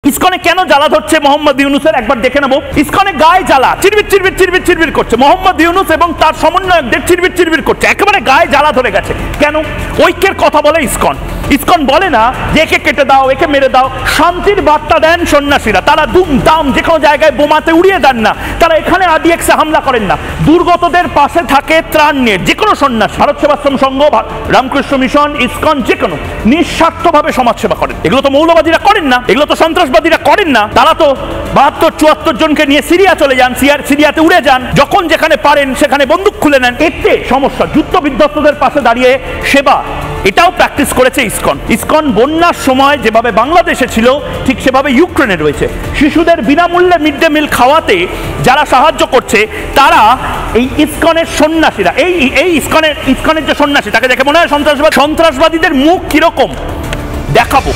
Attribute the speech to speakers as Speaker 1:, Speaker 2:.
Speaker 1: ইসকনে কেন জ্বালা ধরছে মোহাম্মদ ইউনূসের একবার দেখে নেব। ইসকনে গায়ে জ্বালা, চিরবির চিরবির চিরবির চিরবির করছে। মোহাম্মদ ইউনূস এবং তার সমন্বয়কদের চিরবির চিরবির করছে, একেবারে গায়ে জ্বালা ধরে গেছে। কেন? ঐক্যের কথা বলে ইসকন। ইসকন বলে না যে একে কেটে দাও, একে মেরে দাও। শান্তির বার্তা দেন সন্ন্যাসীরা। তারা দুম দাম যে কোনো জায়গায় বোমাতে উড়িয়ে দেন না, তারা এখানে আরডিএক্সে হামলা করেন না। দুর্গতদের পাশে থাকে ত্রাণ নিয়ে যে কোনো সন্ন্যাস, ভারত সেবাশ্রম সংঘ, রামকৃষ্ণ মিশন, ইসকন, যে কোনো নিঃস্বার্থভাবে সমাজসেবা করেন। এগুলো তো মৌলবাদীরা করেন না, এগুলো তো সন্ত্রাসবাদীরা করেন না। তারা তো 72-74 জনকে নিয়ে সিরিয়া চলে যান, সিরিয়াতে উড়ে যান, যখন যেখানে পারেন সেখানে বন্দুক খুলে নেন। এতে সমস্যা, যুদ্ধ বিধ্বস্তদের পাশে দাঁড়িয়ে সেবা, এটাও প্র্যাকটিস করেছে ইসকন। ইসকন বন্যার সময় যেভাবে বাংলাদেশে ছিল ঠিক সেভাবে ইউক্রেনে রয়েছে। শিশুদের বিনামূল্যে মিড ডে মিল খাওয়াতে যারা সাহায্য করছে তারা এই ইসকনের সন্ন্যাসীরা। এই ইসকনের যে সন্ন্যাসী, তাকে দেখে মনে হয় সন্ত্রাসবাদীদের মুখ কিরকম দেখাবো।